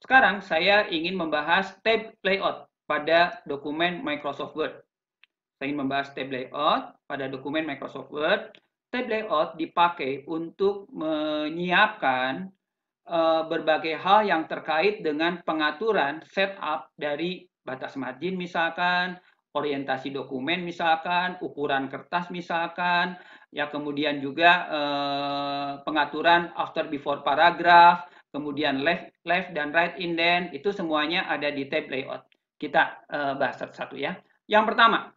Sekarang saya ingin membahas tab layout pada dokumen Microsoft Word. Saya ingin membahas tab layout pada dokumen Microsoft Word. Tab layout dipakai untuk menyiapkan berbagai hal yang terkait dengan pengaturan setup dari batas margin misalkan, orientasi dokumen misalkan, ukuran kertas misalkan, ya kemudian juga pengaturan after before paragraph, kemudian left dan right indent, itu semuanya ada di tab layout. Kita bahas satu-satu ya. Yang pertama,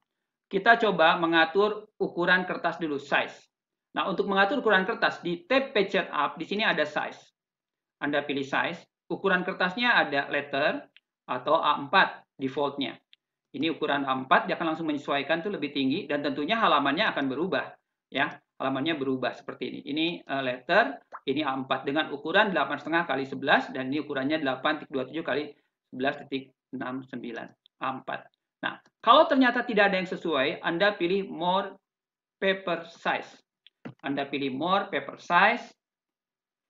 kita coba mengatur ukuran kertas dulu, size. Nah, untuk mengatur ukuran kertas di tab page setup, di sini ada size. Anda pilih size, ukuran kertasnya ada letter atau A4 defaultnya. Ini ukuran A4, dia akan langsung menyesuaikan tuh lebih tinggi dan tentunya halamannya akan berubah. Ya, halamannya berubah seperti ini. Ini letter, ini A4 dengan ukuran 8,5 kali 11 dan ini ukurannya 8,27 kali 11,69 A4. Nah, kalau ternyata tidak ada yang sesuai, Anda pilih more paper size. Anda pilih more paper size.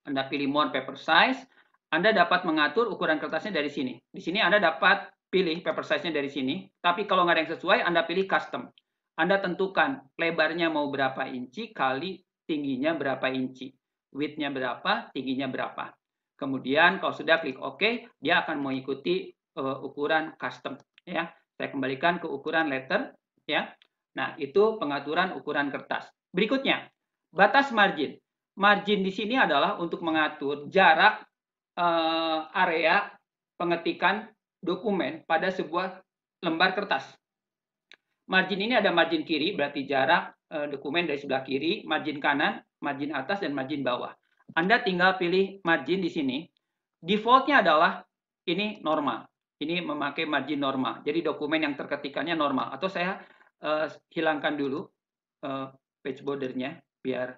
Anda pilih more paper size, Anda dapat mengatur ukuran kertasnya dari sini. Di sini Anda dapat pilih paper size-nya dari sini, tapi kalau nggak ada yang sesuai, Anda pilih custom. Anda tentukan lebarnya mau berapa inci kali tingginya berapa inci. Width-nya berapa, tingginya berapa. Kemudian kalau sudah klik OK, dia akan mengikuti ukuran custom. Ya, saya kembalikan ke ukuran letter. Ya, nah itu pengaturan ukuran kertas. Berikutnya, batas margin. Margin di sini adalah untuk mengatur jarak area pengetikan dokumen pada sebuah lembar kertas. Margin ini ada margin kiri, berarti jarak dokumen dari sebelah kiri, margin kanan, margin atas, dan margin bawah. Anda tinggal pilih margin di sini. Defaultnya adalah ini normal. Ini memakai margin normal. Jadi dokumen yang terketikannya normal. Atau saya hilangkan dulu page bordernya biar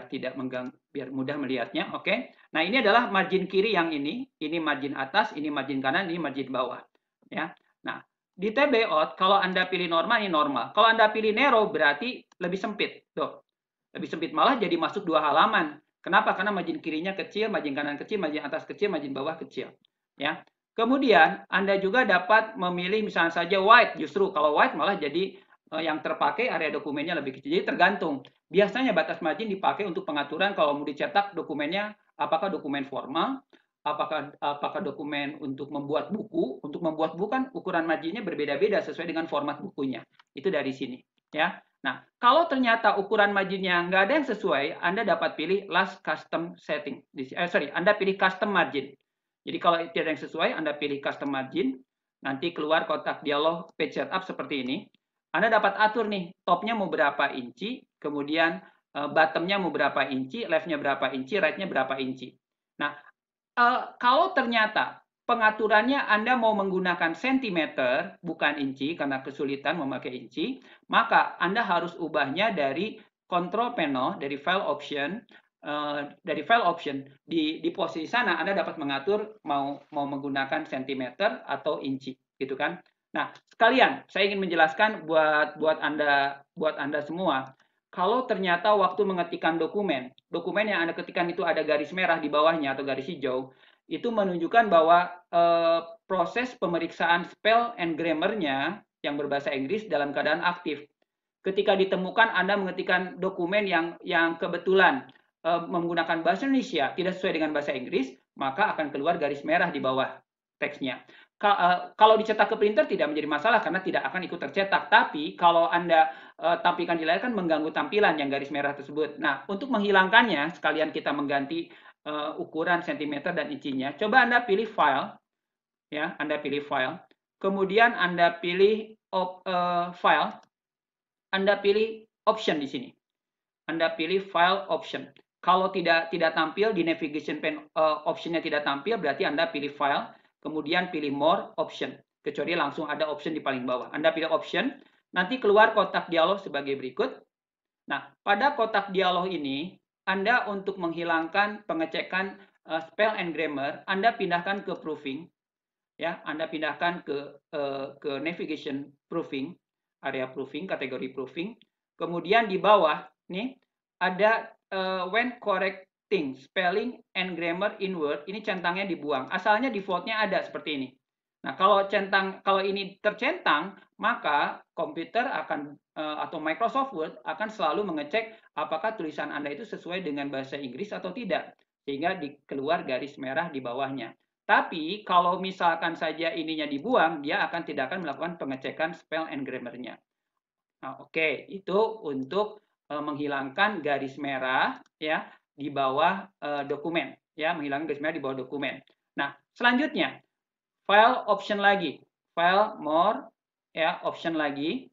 tidak mengganggu, biar mudah melihatnya. Oke. Nah, ini adalah margin kiri yang ini margin atas, ini margin kanan, ini margin bawah. Ya. Nah, di tab layout kalau Anda pilih normal ini normal. Kalau Anda pilih narrow berarti lebih sempit. Tuh. Lebih sempit, malah jadi masuk 2 halaman. Kenapa? Karena margin kirinya kecil, margin kanan kecil, margin atas kecil, margin bawah kecil. Ya. Kemudian Anda juga dapat memilih misalnya saja white. Justru kalau white malah jadi yang terpakai area dokumennya lebih kecil. Jadi tergantung. Biasanya batas margin dipakai untuk pengaturan kalau mau dicetak dokumennya, apakah dokumen formal, apakah dokumen untuk membuat buku. Untuk membuat buku kan ukuran marginnya berbeda-beda sesuai dengan format bukunya. Itu dari sini. Ya. Nah, kalau ternyata ukuran marginnya nggak ada yang sesuai, Anda dapat pilih last custom setting. Anda pilih custom margin. Jadi kalau tidak ada yang sesuai, Anda pilih custom margin. Nanti keluar kotak dialog page setup seperti ini. Anda dapat atur nih, topnya mau berapa inci, kemudian bottomnya mau berapa inci, leftnya berapa inci, rightnya berapa inci. Nah, kalau ternyata pengaturannya Anda mau menggunakan sentimeter, bukan inci, karena kesulitan memakai inci, maka Anda harus ubahnya dari control panel, dari file option, di posisi sana Anda dapat mengatur mau menggunakan sentimeter atau inci, gitu kan? Nah, sekalian saya ingin menjelaskan buat Anda semua. Kalau ternyata waktu mengetikkan dokumen yang Anda ketikkan itu ada garis merah di bawahnya atau garis hijau, itu menunjukkan bahwa proses pemeriksaan spell and grammar-nya yang berbahasa Inggris dalam keadaan aktif. Ketika ditemukan Anda mengetikkan dokumen yang kebetulan menggunakan bahasa Indonesia tidak sesuai dengan bahasa Inggris, maka akan keluar garis merah di bawah teksnya. Kalau dicetak ke printer tidak menjadi masalah karena tidak akan ikut tercetak. Tapi kalau Anda tampilkan di layar kan mengganggu tampilan yang garis merah tersebut. Nah, untuk menghilangkannya, sekalian kita mengganti ukuran sentimeter dan incinya. Coba Anda pilih file, ya, Anda pilih file. Kemudian Anda pilih file, Anda pilih option di sini. Anda pilih file option. Kalau tidak tampil di navigation pane optionnya tidak tampil, berarti Anda pilih file, kemudian pilih more option. Kecuali langsung ada option di paling bawah. Anda pilih option, nanti keluar kotak dialog sebagai berikut. Nah, pada kotak dialog ini, Anda untuk menghilangkan pengecekan spell and grammar, Anda pindahkan ke proofing. Ya, Anda pindahkan ke navigation proofing, area proofing, kategori proofing. Kemudian di bawah nih ada when correct correcting spelling and grammar in Word, ini centangnya dibuang. Asalnya defaultnya ada seperti ini. Nah, kalau ini tercentang, maka komputer akan atau Microsoft Word akan selalu mengecek apakah tulisan Anda itu sesuai dengan bahasa Inggris atau tidak, sehingga keluar garis merah di bawahnya. Tapi kalau misalkan saja ininya dibuang, dia tidak akan melakukan pengecekan spell and grammar-nya. Nah, oke, itu untuk menghilangkan garis merah ya di bawah dokumen, ya, menghilangkan garis merah di bawah dokumen. Nah, selanjutnya file option lagi, file more, ya, option lagi.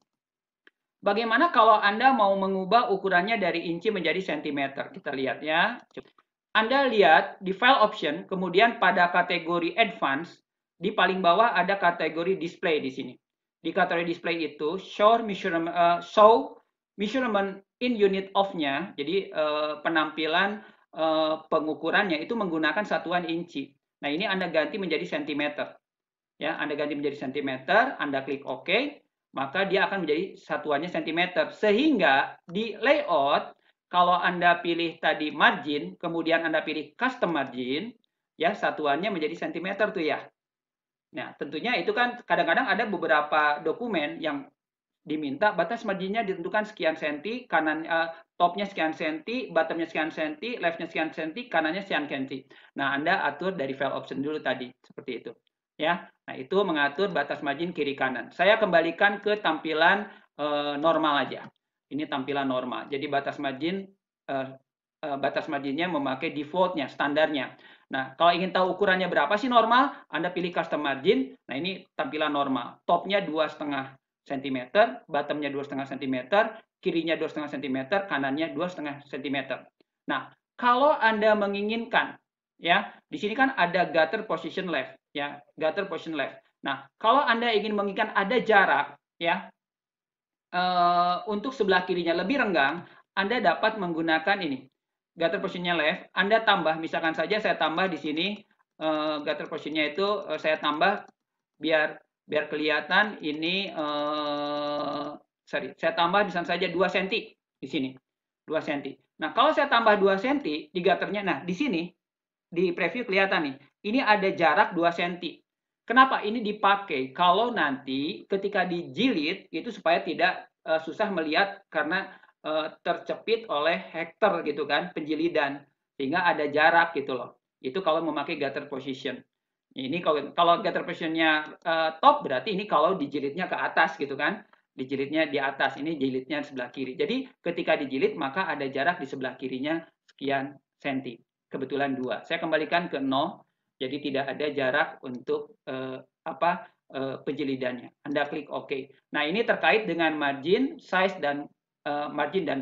Bagaimana kalau Anda mau mengubah ukurannya dari inci menjadi sentimeter? Kita lihat ya. Anda lihat di file option, kemudian pada kategori advance, di paling bawah ada kategori display di sini. Di kategori display itu, show measurement in unit of-nya, jadi penampilan pengukurannya itu menggunakan satuan inci. Nah, ini Anda ganti menjadi sentimeter. Ya, Anda ganti menjadi sentimeter, Anda klik OK, maka dia akan menjadi satuannya sentimeter. Sehingga di layout, kalau Anda pilih tadi margin, kemudian Anda pilih custom margin, ya satuannya menjadi sentimeter tuh ya. Nah, tentunya itu kan kadang-kadang ada beberapa dokumen yang diminta batas marginnya ditentukan sekian senti, kanan topnya sekian senti, bottomnya sekian senti, leftnya sekian senti, kanannya sekian senti. Nah, Anda atur dari file option dulu tadi, seperti itu. Ya, nah itu mengatur batas margin kiri kanan. Saya kembalikan ke tampilan normal aja. Ini tampilan normal. Jadi batas marginnya memakai defaultnya, standarnya. Nah, kalau ingin tahu ukurannya berapa sih normal, Anda pilih custom margin. Nah, ini tampilan normal. Topnya 2,5 cm, bottomnya 2,5 cm, kirinya 2,5 cm, kanannya 2,5 cm. Nah, kalau Anda menginginkan, ya, di sini kan ada gutter position left, ya, gutter position left. Nah, kalau Anda ingin menginginkan ada jarak, ya, untuk sebelah kirinya lebih renggang, Anda dapat menggunakan ini, gutter positionnya left. Anda tambah, misalkan saja saya tambah di sini gutter positionnya itu saya tambah biar kelihatan ini saya tambah misalkan saja 2 cm di sini, 2 cm. Nah, kalau saya tambah 2 cm di gutternya, nah di sini di preview kelihatan nih, ini ada jarak 2 cm. Kenapa ini dipakai? Kalau nanti ketika dijilid itu supaya tidak susah melihat karena tercepit oleh hektar gitu kan, penjilidan, sehingga ada jarak gitu loh. Itu kalau memakai gutter position. Ini kalau gutter positionnya top, berarti ini kalau dijilidnya ke atas gitu kan, dijilidnya di atas, ini jilidnya sebelah kiri. Jadi ketika dijilid maka ada jarak di sebelah kirinya sekian senti. Kebetulan 2. Saya kembalikan ke 0, jadi tidak ada jarak untuk penjilidannya. Anda klik OK. Nah, ini terkait dengan margin, size dan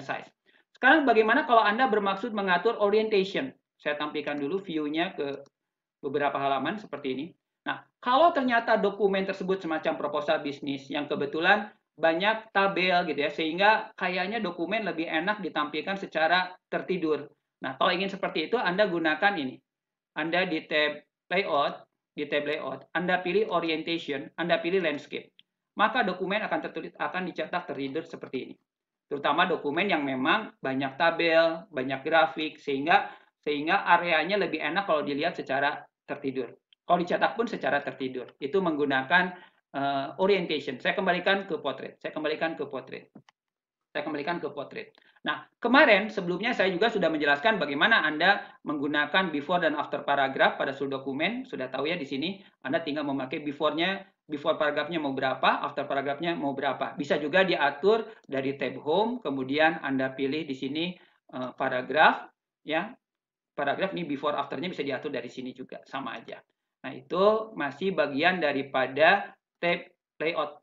size. Sekarang bagaimana kalau Anda bermaksud mengatur orientation? Saya tampilkan dulu view-nya ke beberapa halaman seperti ini. Nah, kalau ternyata dokumen tersebut semacam proposal bisnis yang kebetulan banyak tabel gitu ya, sehingga kayaknya dokumen lebih enak ditampilkan secara tertidur. Nah, kalau ingin seperti itu, Anda gunakan ini. Anda di tab layout, Anda pilih orientation, Anda pilih landscape. Maka dokumen akan dicetak tertidur seperti ini. Terutama dokumen yang memang banyak tabel, banyak grafik, sehingga areanya lebih enak kalau dilihat secara tertidur. Kalau dicetak pun secara tertidur. Itu menggunakan orientation. Saya kembalikan ke portrait. Nah, kemarin sebelumnya saya juga sudah menjelaskan bagaimana Anda menggunakan before dan after paragraph pada seluruh dokumen. Sudah tahu ya di sini. Anda tinggal memakai before-nya, before paragrafnya mau berapa, after paragrafnya mau berapa. Bisa juga diatur dari tab home, kemudian Anda pilih di sini paragraf, ya. Paragraf ini before after-nya bisa diatur dari sini juga, sama aja. Nah, itu masih bagian daripada tab layout.